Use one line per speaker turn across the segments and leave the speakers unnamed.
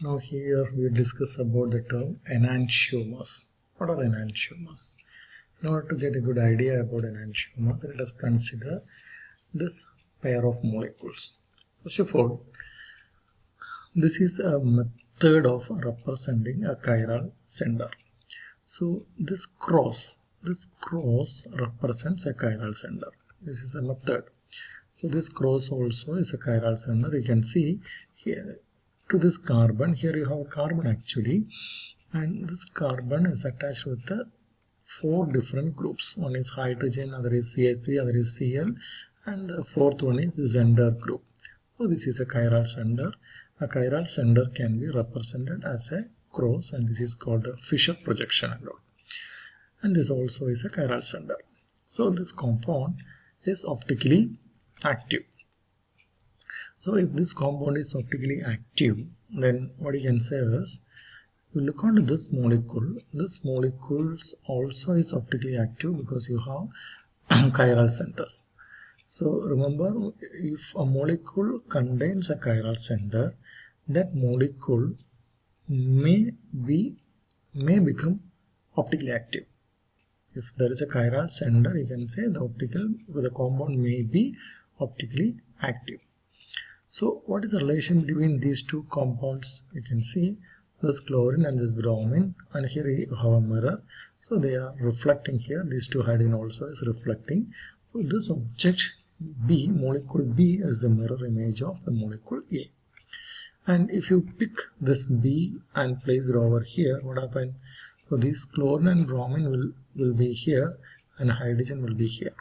Now here we discuss about the term enantiomers. What are enantiomers? In order to get a good idea about enantiomers, let us consider this pair of molecules. First of all, this is a method of representing a chiral center. So this cross represents a chiral center. This is a method. So this cross also is a chiral center. You can see here to this carbon. Here you have a carbon actually, and this carbon is attached with the 4 different groups. One is hydrogen, other is CH3, other is Cl, and the fourth one is Zender group. So this is a chiral center. A chiral center can be represented as a cross, and this is called a Fischer projection and all. And this also is a chiral center. So this compound is optically active. So if this compound is optically active, then what you can say is, you look onto this molecule also is optically active because you have chiral centers. So remember, if a molecule contains a chiral center, that molecule may become optically active. If there is a chiral center, you can say the compound may be optically active. So what is the relation between these two compounds? You can see this chlorine and this bromine, and here you have a mirror. So they are reflecting here. These two hydrogen also is reflecting. So this object B, molecule B, is the mirror image of the molecule A. And if you pick this B and place it over here, what happens? So these chlorine and bromine will be here, and hydrogen will be here.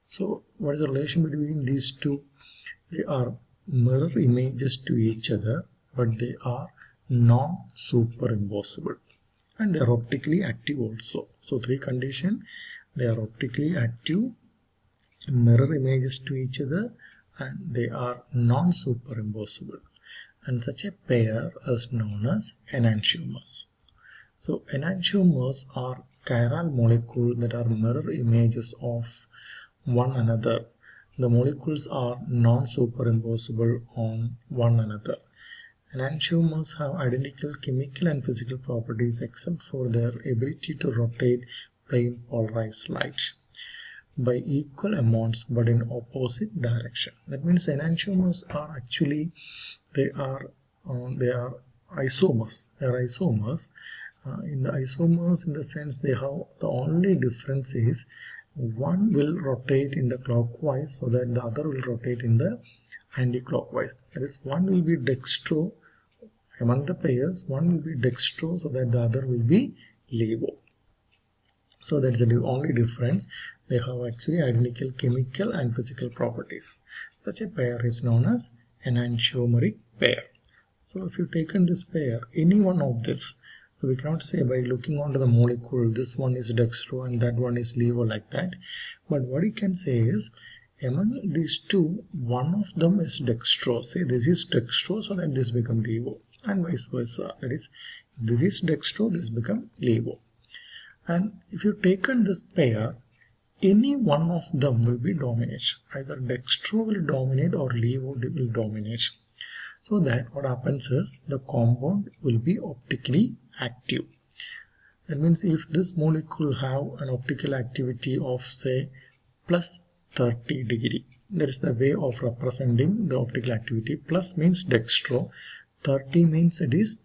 So what is the relation between these two? They are mirror images to each other, but they are non-superimposable, and they are optically active also. So 3 conditions: they are optically active, mirror images to each other, and they are non-superimposable. And such a pair is known as enantiomers. So enantiomers are chiral molecules that are mirror images of one another. The molecules are non-superimposable on one another. Enantiomers have identical chemical and physical properties except for their ability to rotate plane polarized light by equal amounts but in opposite direction. That means enantiomers are actually they are isomers. They are isomers. In the isomers, in the sense they have the only difference is one will rotate in the clockwise so that the other will rotate in the anti-clockwise. That is, one will be dextro among the pairs, one will be dextro so that the other will be levo. So that's the only difference. They have actually identical chemical and physical properties. Such a pair is known as enantiomeric pair. So if you taken this pair, any one of this, so we cannot say by looking onto the molecule this one is dextro and that one is levo like that. But what you can say is among these two, one of them is dextro. Say this is dextro, so that this become levo, and vice versa. That is, this is dextro, this become levo. And if you taken this pair, any one of them will be dominate. Either dextro will dominate or levo will dominate. So that what happens is the compound will be optically active. That means if this molecule have an optical activity of say plus 30 degree, that is the way of representing the optical activity. Plus means dextro, 30 means it is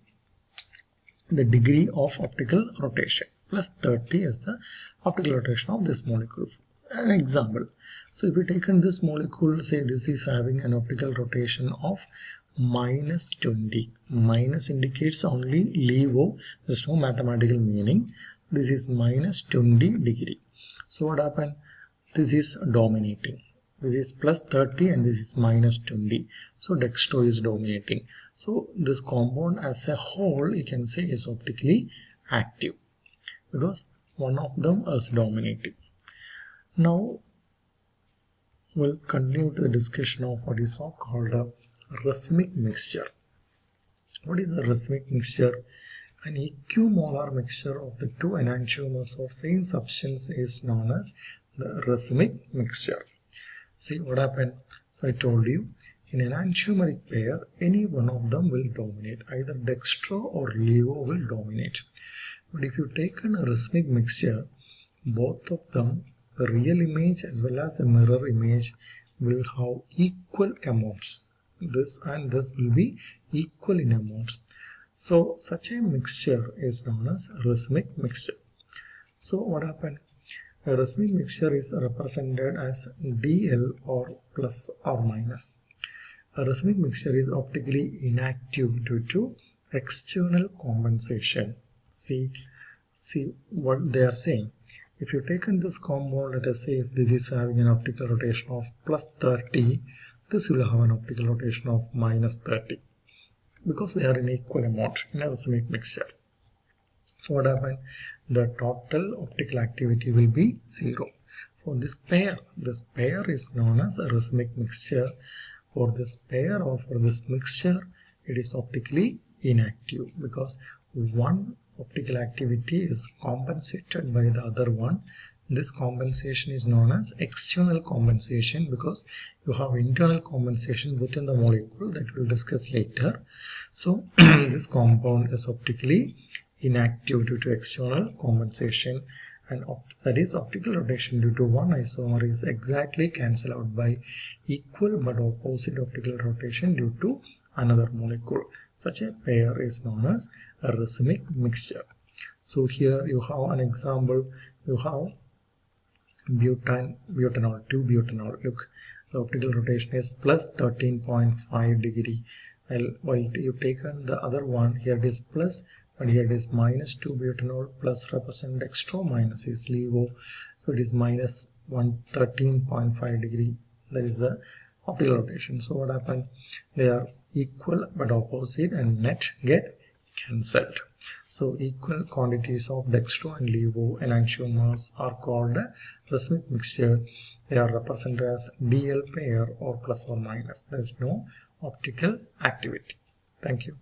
the degree of optical rotation. Plus 30 is the optical rotation of this molecule. An example. So if we taken this molecule, say this is having an optical rotation of minus 20. Minus indicates only levo. There is no mathematical meaning. This is minus 20 degree. So what happened? This is dominating. This is plus 30 and this is minus 20. So dextro is dominating. So this compound as a whole, you can say, is optically active because one of them is dominating. Now we'll continue the discussion of what is called a racemic mixture. What is a racemic mixture? An equimolar mixture of the two enantiomers of same substance is known as the racemic mixture. See what happened? So I told you, in an enantiomeric pair, any one of them will dominate. Either dextro or levo will dominate. But if you take a racemic mixture, both of them, the real image as well as the mirror image, will have equal amounts. This and this will be equal in amounts. So such a mixture is known as racemic mixture. So what happened? A racemic mixture is represented as DL or plus or minus. A racemic mixture is optically inactive due to external compensation. See what they are saying. If you take in this compound, let us say if this is having an optical rotation of plus 30, this will have an optical rotation of minus 30, because they are in equal amount in a racemic mixture. So what happened? The total optical activity will be 0. For this pair is known as a racemic mixture. For this pair or for this mixture, it is optically inactive because one optical activity is compensated by the other one. This compensation is known as external compensation because you have internal compensation within the molecule that we'll discuss later. So this compound is optically inactive due to external compensation, and that is optical rotation due to one isomer is exactly cancelled out by equal but opposite optical rotation due to another molecule. Such a pair is known as a racemic mixture. So here you have an example. You have butanol, 2-butanol. Look, the optical rotation is plus 13.5 degree. While you taken the other one, here it is plus, but here it is minus 2-butanol, plus represent dextro, minus is levo, so it is minus 13.5 degree. That is the optical rotation. So what happened? They are equal but opposite and net get cancelled. So equal quantities of dextro and levo enantiomers are called a racemic mixture. They are represented as DL pair or plus or minus. There is no optical activity. Thank you.